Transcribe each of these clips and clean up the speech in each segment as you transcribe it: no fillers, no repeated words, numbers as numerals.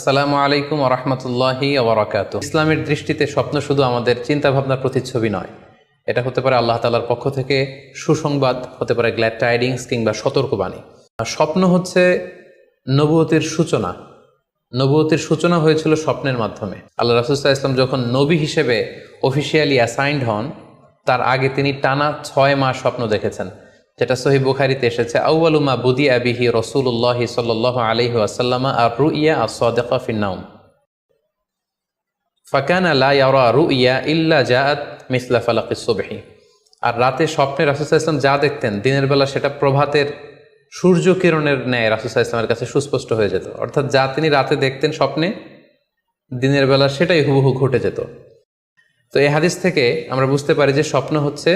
আসসালামু আলাইকুম ওয়া রাহমাতুল্লাহি ওয়া বারাকাতুহু। ইসলামের দৃষ্টিতে স্বপ্ন শুধু আমাদের চিন্তা ভাবনার প্রতিচ্ছবি নয়, এটা হতে পারে আল্লাহ তাআলার পক্ষ থেকে সুসংবাদ, হতে পারে গ্ল্যাড টাইডিংস কিংবা সতর্কবাণী। স্বপ্ন হচ্ছে নবুয়তের সূচনা। নবুয়তের সূচনা হয়েছিল স্বপ্নের মাধ্যমে। আল্লাহ রাসূল সাল্লাল্লাহু আলাইহি ওয়াসাল্লাম যখন নবী হিসেবে অফিসিয়ালি অ্যাসাইন্ড হন, তার আগে তিনি টানা 6 মাস স্বপ্ন দেখেছেন, যেটা সহিহ বুখারীতে এসেছে। আউয়ালু মা বুদিআ বিহি রাসূলুল্লাহ সাল্লাল্লাহু আলাইহি ওয়াসাল্লাম আর-রুইয়া আস-সাদিকা ফিন-নাওম ফাকানা লা ইয়ারা রুইয়া ইল্লা জাআত মিসলা ফালাকিস সুবহি। আর রাতে স্বপ্নে রাসূল সাল্লাল্লাহু আলাইহি ওয়াসাল্লাম যা দেখতেন, দিনের বেলা সেটা প্রভাতের সূর্য কিরণের ন্যায় রাসূল সাল্লাল্লাহু আলাইহি ওয়াসাল্লামের কাছে সুস্পষ্ট হয়ে যেত। অর্থাৎ যা তিনি রাতে দেখতেন স্বপ্নে, দিনের বেলা সেটাই হুবহু ঘটে যেত। তো এই হাদিস থেকে আমরা বুঝতে পারি যে স্বপ্ন হচ্ছে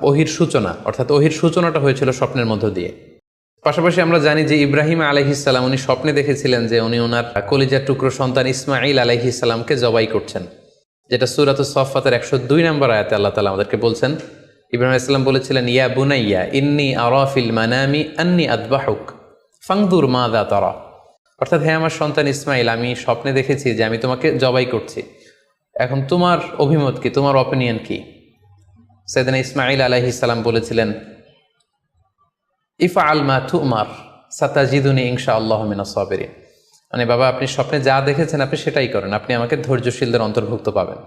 ওহির সূচনা, অর্থাৎ ওহির সূচনাটা হয়েছিল স্বপ্নের মধ্য দিয়ে। পাশাপাশি আমরা জানি যে ইব্রাহিম আলাইহিস সালাম উনি স্বপ্নে দেখেছিলেন যে উনি ওনার কলিজার টুকরো সন্তান ইসমাঈল আলাইহিস সালামকে জবাই করছেন, যেটা সূরাতুস সাফফাতের 102 নম্বর আয়াতে আল্লাহ তাআলা আমাদেরকে বলছেন। ইব্রাহিম আলাইহিস সালাম বলেছিলেন, ইয়া বুনাইয়া ইন্নী আরা ফিল মানামি আন্নী আযবাহুক ফানজুর মাযা তারা। অর্থাৎ, হে আমার সন্তান ইসমাঈল, আমি স্বপ্নে দেখেছি যে আমি তোমাকে জবাই করছি, এখন তোমার অভিমত কি, তোমার অপিনিয়ন কি? সাইয়েদনা ইসমাঈল আলাইহিস সালাম বলেছিলেন, ইফআল মা তুমার সাতাজিদুনি ইনশাআল্লাহু মিনাস সাবিরিন। মানে বাবা, আপনি স্বপ্নে যা দেখেছেন আপনি সেটাই করেন, আপনি আমাকে ধৈর্যশীলদের অন্তর্ভুক্ত পাবেন।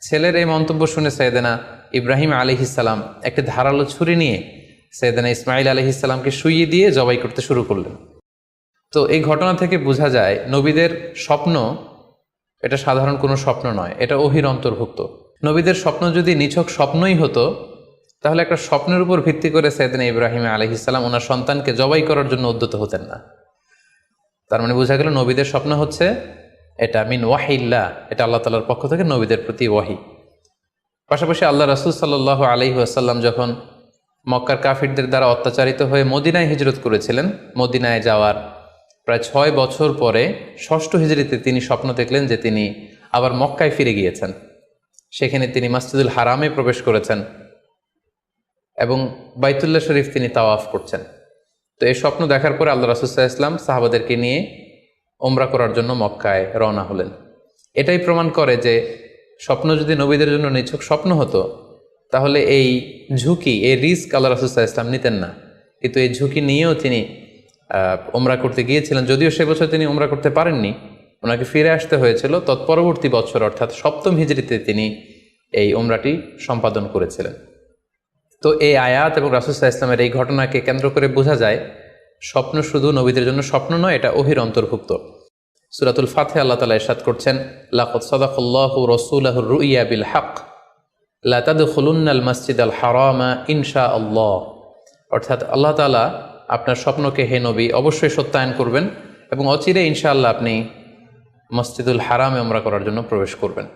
ছেলের এই মন্তব্য শুনে সাইয়েদনা ইব্রাহিম আলাইহিস সালাম একটি ধারালো ছুরি নিয়ে সাইয়েদনা ইসমাঈল আলাইহিস সালামকে শুইয়ে দিয়ে জবাই করতে শুরু করলেন। তো এই ঘটনা থেকে বোঝা যায় নবীদের স্বপ্ন এটা সাধারণ কোনো স্বপ্ন নয়, এটা ওহির অন্তর্ভুক্ত। নবীদের স্বপ্ন যদি নিছক স্বপ্নই হতো, তাহলে একটা স্বপ্নের উপর ভিত্তি করে সাইয়েদনা ইব্রাহিম আলাইহিস সালাম ওনার সন্তানকে জবাই করার জন্য উদ্যত হতেন না। তার মানে বোঝা গেল নবীদের স্বপ্ন হচ্ছে এটা মিন ওয়াহিল্লাহ, এটা আল্লাহ তাআলার পক্ষ থেকে নবীদের প্রতি ওয়াহি। পাশাপাশি আল্লাহ রাসূল সাল্লাল্লাহু আলাইহি ওয়াসাল্লাম যখন মক্কার কাফিরদের দ্বারা অত্যাচারিত হয়ে মদিনায় হিজরত করেছিলেন, মদিনায় যাওয়ার প্রায় 6 বছর পরে 6ষ্ঠ হিজরিতে তিনি স্বপ্ন দেখলেন যে তিনি আবার মক্কায় ফিরে গিয়েছেন। সেখানে তিনি মসজিদুল হারামে প্রবেশ করেছেন এবং বাইতুল্লাহ শরীফ তিনি তাওয়াফ করছেন। তো এই স্বপ্ন দেখার পরে আল্লাহ রাসূল সাল্লাল্লাহু আলাইহি ওয়াসাল্লাম সাহাবাদেরকে নিয়ে ওমরা করার জন্য মক্কায় রওনা হলেন। এটাই প্রমাণ করে যে স্বপ্ন যদি নবীদের জন্য নিছক স্বপ্ন হতো, তাহলে এই ঝুঁকি, এই রিস্ক আল্লাহ রাসূল সাল্লাল্লাহু আলাইহি ওয়াসাল্লাম নিতেন না। কিন্তু এই ঝুঁকি নিয়েও তিনি ওমরা করতে গিয়েছিলেন, যদিও সে বছর তিনি ওমরা করতে পারেননি, ওনাকে ফিরে আসতে হয়েছিল। তৎপরবর্তী বছর অর্থাৎ 7ম হিজরিতে তিনি এই ওমরাটি সম্পাদন করেছিলেন। তো এই আয়াত এবং রাসূল সাল্লাল্লাহু আলাইহি ওয়াসাল্লামের এই ঘটনাকে কেন্দ্র করে বোঝা যায় স্বপ্ন শুধু নবীদের জন্য স্বপ্ন নয়, এটা ওহির অন্তর্ভুক্ত। সূরাতুল ফাতিহা আল্লাহ তাআলা ইরশাদ করছেন, লাকাদ সাদাকাল্লাহু রাসূলাহুর রুইয়া বিল হক লা তাদখুলুন্নাল মাসজিদাল হারামা ইনশাআল্লাহ। অর্থাৎ আল্লাহ তাআলা আপনার স্বপ্নকে, হে নবী, অবশ্যই সত্যায়ন করবেন এবং অচিরে ইনশাআল্লাহ আপনি মসজিদুল হারামে উমরা করার জন্য প্রবেশ করবেন।